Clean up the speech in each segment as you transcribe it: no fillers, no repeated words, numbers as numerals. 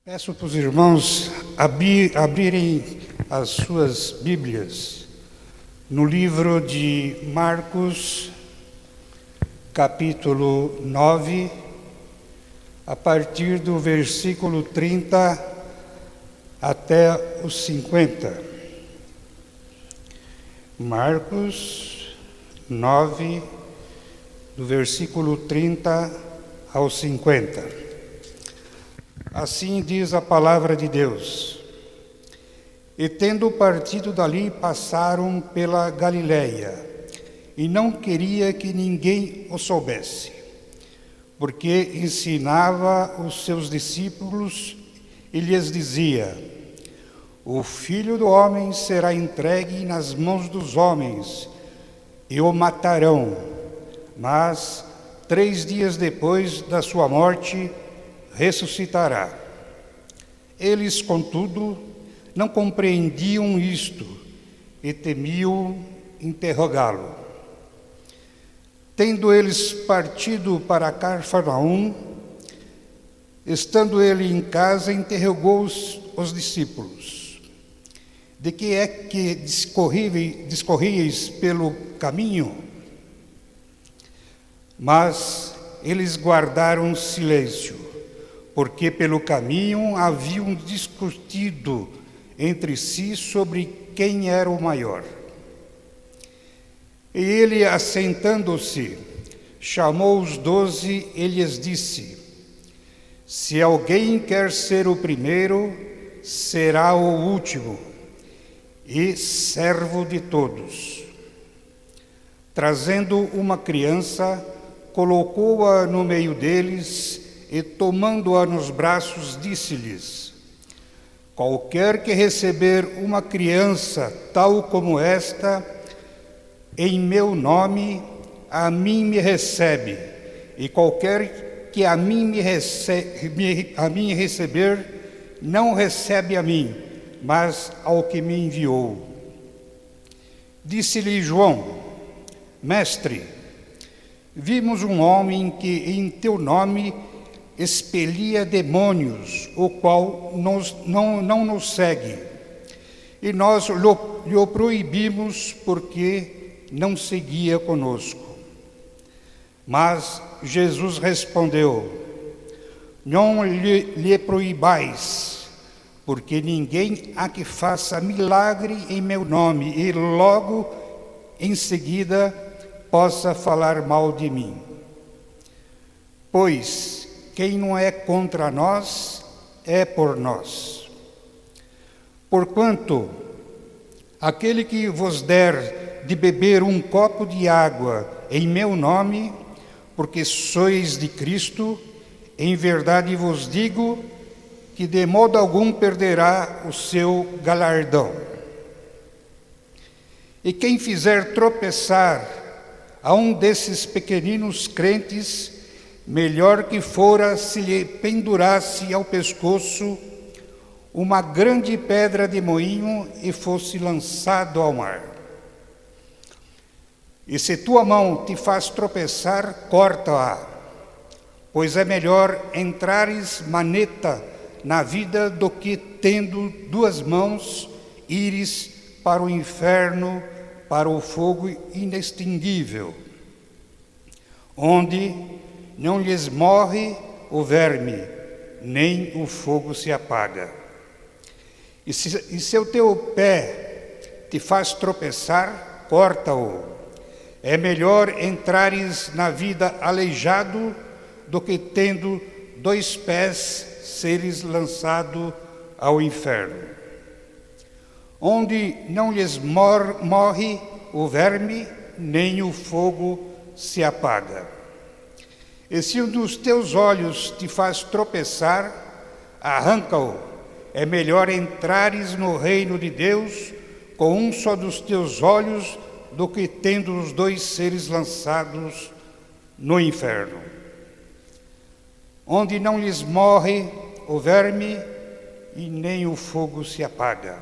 Peço para os irmãos abrirem as suas Bíblias no livro de Marcos, capítulo 9, a partir do versículo 30 até os 50. Marcos 9, do versículo 30 ao 50. Assim diz a palavra de Deus. E tendo partido dali, passaram pela Galiléia, e não queria que ninguém o soubesse, porque ensinava os seus discípulos e lhes dizia: O Filho do Homem será entregue nas mãos dos homens, e o matarão, mas 3 dias depois da sua morte ressuscitará. Eles, contudo, não compreendiam isto e temiam interrogá-lo. Tendo eles partido para Cafarnaum, estando ele em casa, interrogou os discípulos: De que é que discorríeis pelo caminho? Mas eles guardaram silêncio, porque pelo caminho haviam discutido entre si sobre quem era o maior. E ele, assentando-se, chamou os 12 e lhes disse: Se alguém quer ser o primeiro, será o último e servo de todos. Trazendo uma criança, colocou-a no meio deles e, tomando-a nos braços, disse-lhes: Qualquer que receber uma criança tal como esta, em meu nome, a mim me recebe, e qualquer que a mim receber, não recebe a mim, mas ao que me enviou. Disse-lhe João: Mestre, vimos um homem que em teu nome expelia demônios, o qual não nos segue, e nós lhe proibimos porque não seguia conosco. Mas Jesus respondeu: Não lhe proibais, porque ninguém há que faça milagre em meu nome e logo em seguida possa falar mal de mim. Pois quem não é contra nós, é por nós. Porquanto, aquele que vos der de beber um copo de água em meu nome, porque sois de Cristo, em verdade vos digo que de modo algum perderá o seu galardão. E quem fizer tropeçar a um desses pequeninos crentes, melhor que fora se lhe pendurasse ao pescoço uma grande pedra de moinho e fosse lançado ao mar. E se tua mão te faz tropeçar, corta-a, pois é melhor entrares maneta na vida do que, tendo 2 mãos, ires para o inferno, para o fogo inextinguível, onde não lhes morre o verme, nem o fogo se apaga. E se o teu pé te faz tropeçar, corta-o. É melhor entrares na vida aleijado do que, tendo 2 pés, seres lançado ao inferno, onde não lhes morre o verme, nem o fogo se apaga. E se um dos teus olhos te faz tropeçar, arranca-o. É melhor entrares no reino de Deus com um só dos teus olhos do que tendo os 2 seres lançados no inferno, onde não lhes morre o verme e nem o fogo se apaga.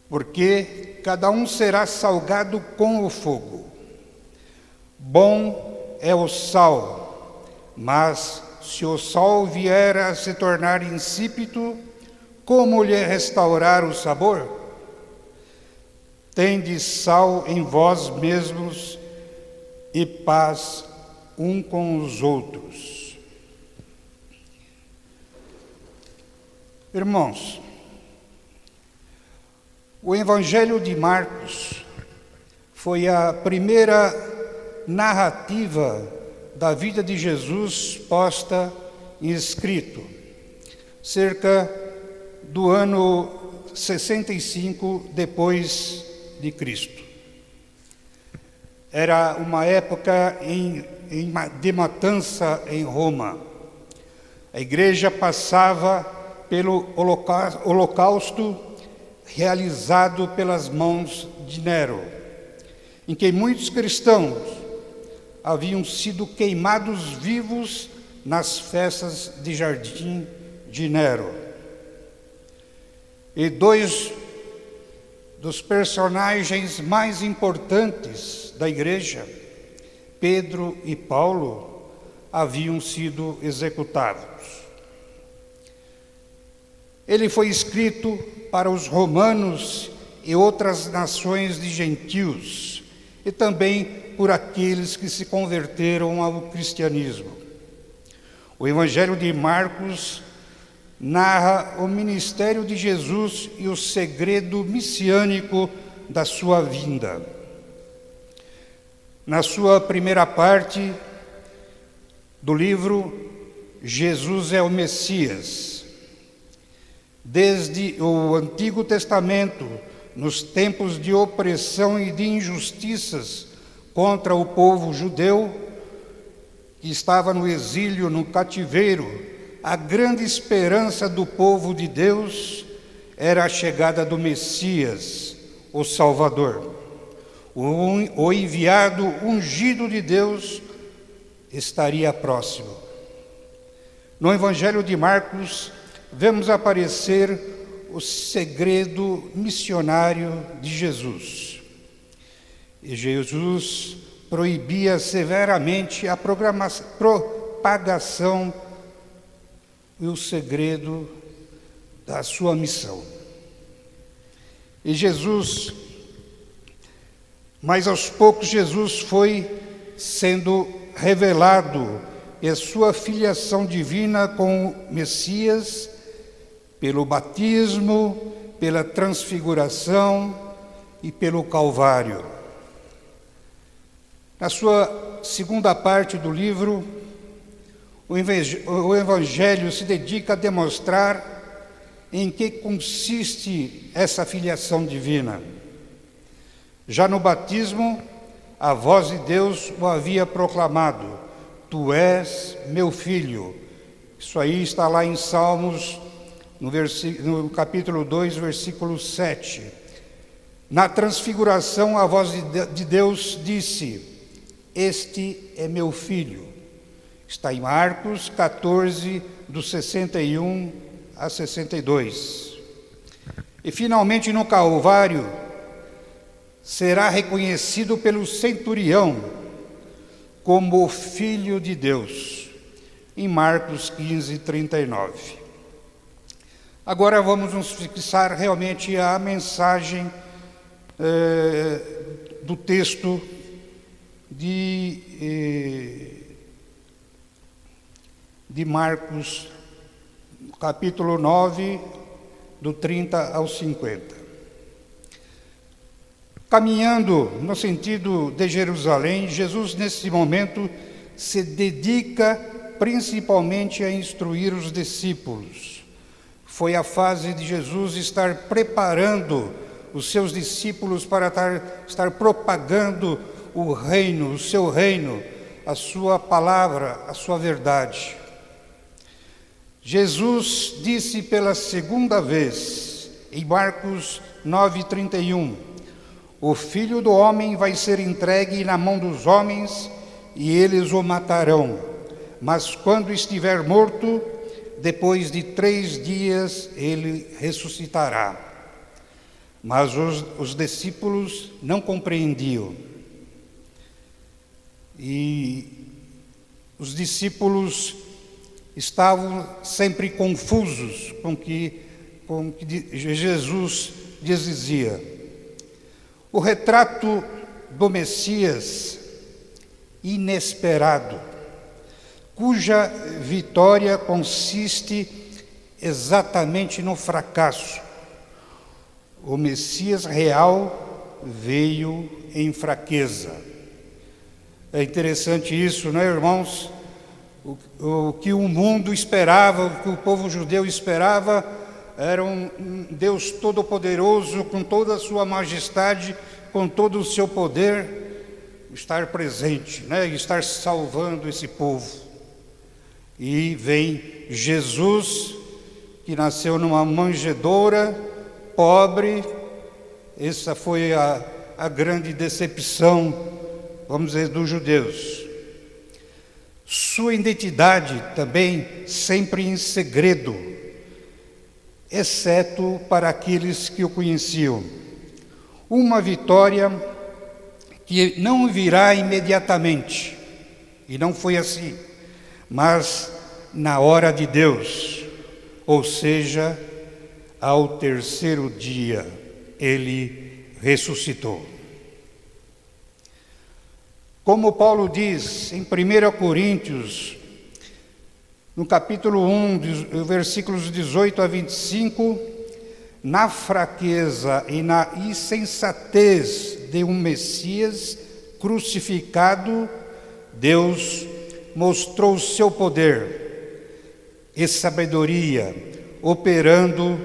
Porque cada um será salgado com o fogo. Bom é o sal, mas se o sal vier a se tornar insípido, como lhe restaurar o sabor? Tendes sal em vós mesmos e paz um com os outros. Irmãos, o Evangelho de Marcos foi a primeira narrativa da vida de Jesus posta em escrito, cerca do ano 65 depois de Cristo. Era uma época de matança em Roma. A igreja passava pelo holocausto realizado pelas mãos de Nero, em que muitos cristãos haviam sido queimados vivos nas festas de jardim de Nero. E dois dos personagens mais importantes da igreja, Pedro e Paulo, haviam sido executados. Ele foi escrito para os romanos e outras nações de gentios, e também por aqueles que se converteram ao cristianismo. O Evangelho de Marcos narra o ministério de Jesus e o segredo messiânico da sua vinda. Na sua primeira parte do livro, Jesus é o Messias. Desde o Antigo Testamento, nos tempos de opressão e de injustiças contra o povo judeu, que estava no exílio, no cativeiro, a grande esperança do povo de Deus era a chegada do Messias, o Salvador. O enviado ungido de Deus estaria próximo. No Evangelho de Marcos, vemos aparecer o segredo missionário de Jesus. E Jesus proibia severamente a propagação e o segredo da sua missão. E Jesus, mas aos poucos Jesus foi sendo revelado e a sua filiação divina com o Messias pelo batismo, pela transfiguração e pelo Calvário. Na sua segunda parte do livro, o Evangelho se dedica a demonstrar em que consiste essa filiação divina. Já no batismo, a voz de Deus o havia proclamado: Tu és meu filho. Isso aí está lá em Salmos, no capítulo 2, versículo 7. Na transfiguração, a voz de Deus disse: Este é meu filho. Está em Marcos 14, do 61 a 62. E finalmente no Calvário, será reconhecido pelo centurião como o Filho de Deus, em Marcos 15, 39. Agora vamos nos fixar realmente a mensagem do texto de Marcos, capítulo 9, do 30 ao 50. Caminhando no sentido de Jerusalém, Jesus, nesse momento, se dedica principalmente a instruir os discípulos. Foi a fase de Jesus estar preparando os seus discípulos para estar propagando o reino, o seu reino, a sua palavra, a sua verdade. Jesus disse pela segunda vez, em Marcos 9:31, o Filho do Homem vai ser entregue na mão dos homens e eles o matarão. Mas quando estiver morto, depois de 3 dias ele ressuscitará. Mas os discípulos não compreendiam. E os discípulos estavam sempre confusos com o que Jesus lhes dizia. O retrato do Messias inesperado, cuja vitória consiste exatamente no fracasso. O Messias real veio em fraqueza. É interessante isso, não é, irmãos? O que o mundo esperava, o que o povo judeu esperava, era um Deus todo-poderoso, com toda a sua majestade, com todo o seu poder, estar presente, né? Estar salvando esse povo. E vem Jesus, que nasceu numa manjedoura, pobre. Essa foi a grande decepção, vamos dizer, dos judeus. Sua identidade também sempre em segredo, exceto para aqueles que o conheciam. Uma vitória que não virá imediatamente, e não foi assim, mas na hora de Deus, ou seja, ao terceiro dia, ele ressuscitou. Como Paulo diz em 1 Coríntios, no capítulo 1, versículos 18 a 25, na fraqueza e na insensatez de um Messias crucificado, Deus mostrou o seu poder e sabedoria, operando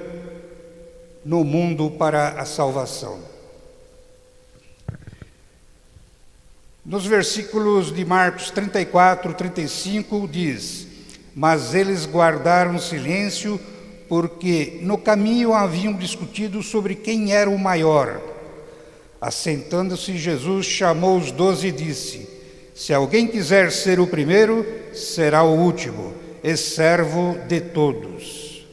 no mundo para a salvação. Nos versículos de Marcos 34, 35, diz: mas eles guardaram silêncio, porque no caminho haviam discutido sobre quem era o maior. Assentando-se, Jesus chamou os 12 e disse: se alguém quiser ser o primeiro, será o último, e servo de todos.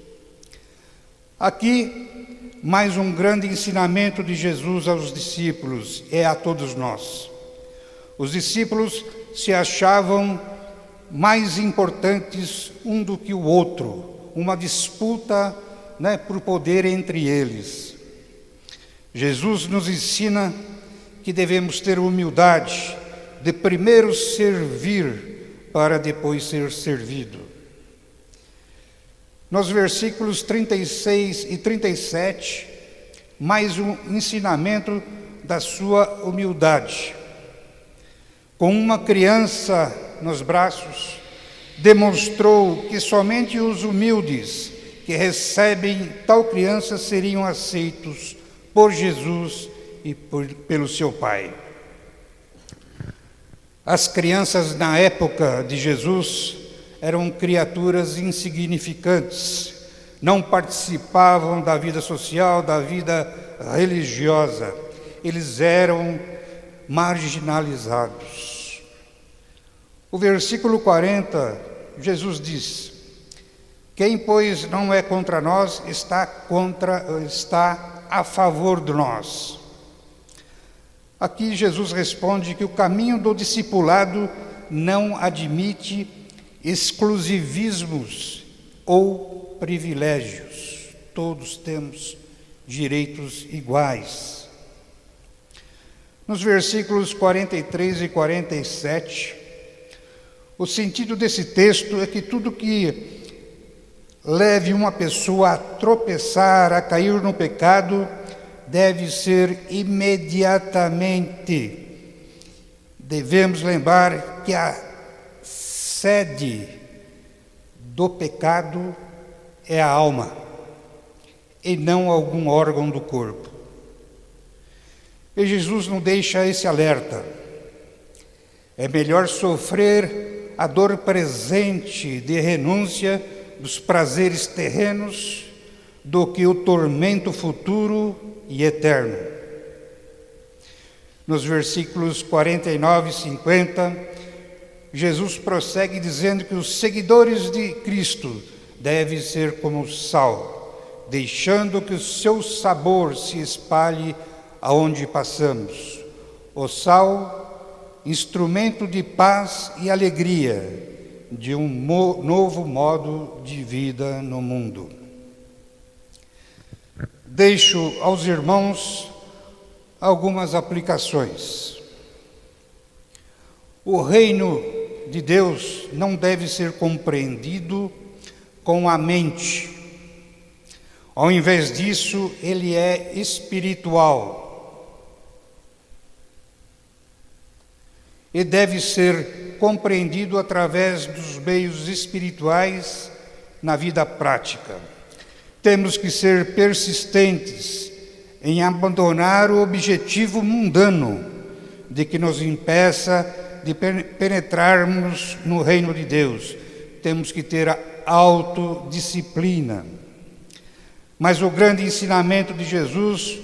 Aqui, mais um grande ensinamento de Jesus aos discípulos e a todos nós. Os discípulos se achavam mais importantes um do que o outro, uma disputa, por poder entre eles. Jesus nos ensina que devemos ter humildade, de primeiro servir para depois ser servido. Nos versículos 36 e 37, mais um ensinamento da sua humildade. Com uma criança nos braços, demonstrou que somente os humildes que recebem tal criança seriam aceitos por Jesus e pelo seu Pai. As crianças na época de Jesus eram criaturas insignificantes, não participavam da vida social, da vida religiosa, eles eram marginalizados. O versículo 40, Jesus diz: quem, pois, não é contra nós, está a favor de nós. Aqui Jesus responde que o caminho do discipulado não admite exclusivismos ou privilégios. Todos temos direitos iguais. Nos versículos 43 e 47, o sentido desse texto é que tudo que leve uma pessoa a tropeçar, a cair no pecado, deve ser imediatamente. Devemos lembrar que a sede do pecado é a alma, e não algum órgão do corpo. E Jesus nos deixa esse alerta. É melhor sofrer a dor presente de renúncia dos prazeres terrenos do que o tormento futuro e eterno. Nos versículos 49 e 50, Jesus prossegue dizendo que os seguidores de Cristo devem ser como sal, deixando que o seu sabor se espalhe aonde passamos. O sal, instrumento de paz e alegria, de um novo modo de vida no mundo. Deixo aos irmãos algumas aplicações. O reino de Deus não deve ser compreendido com a mente. Ao invés disso, ele é espiritual e deve ser compreendido através dos meios espirituais na vida prática. Temos que ser persistentes em abandonar o objetivo mundano de que nos impeça de penetrarmos no reino de Deus. Temos que ter a autodisciplina. Mas o grande ensinamento de Jesus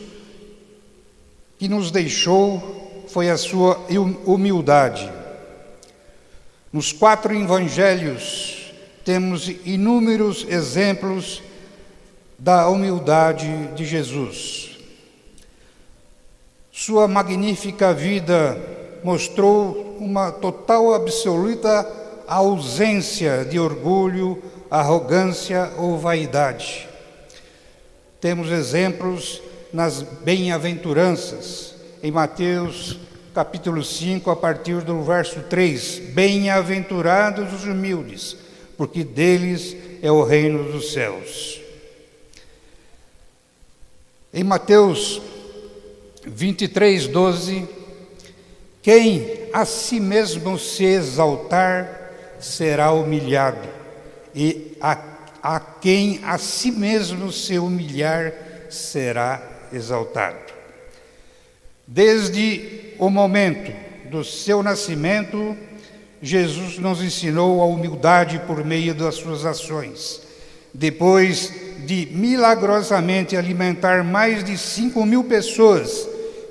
que nos deixou foi a sua humildade. Nos 4 evangelhos temos inúmeros exemplos da humildade de Jesus. Sua magnífica vida mostrou uma total, absoluta ausência de orgulho, arrogância ou vaidade. Temos exemplos nas bem-aventuranças, em Mateus capítulo 5, a partir do verso 3. Bem-aventurados os humildes, porque deles é o reino dos céus. Em Mateus 23, 12, quem a si mesmo se exaltar será humilhado, e a quem a si mesmo se humilhar será exaltado. Desde o momento do seu nascimento, Jesus nos ensinou a humildade por meio das suas ações. Depois de milagrosamente alimentar mais de 5.000 pessoas,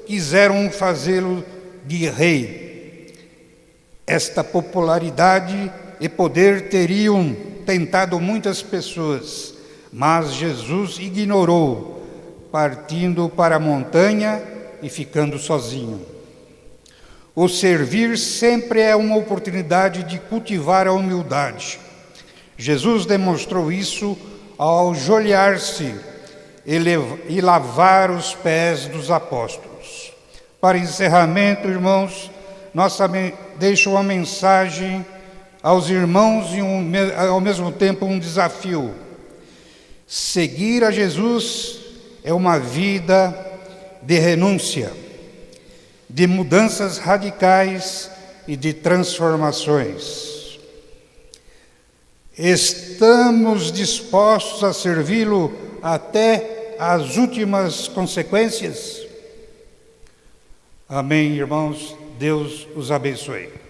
quiseram fazê-lo de rei. Esta popularidade e poder teriam tentado muitas pessoas, mas Jesus ignorou, partindo para a montanha e ficando sozinho. O servir sempre é uma oportunidade de cultivar a humildade. Jesus demonstrou isso ao ajoelhar-se e lavar os pés dos apóstolos. Para encerramento, irmãos, deixo uma mensagem aos irmãos e ao mesmo tempo um desafio. Seguir a Jesus é uma vida de renúncia, de mudanças radicais e de transformações. Estamos dispostos a servi-lo até as últimas consequências? Amém, irmãos. Deus os abençoe.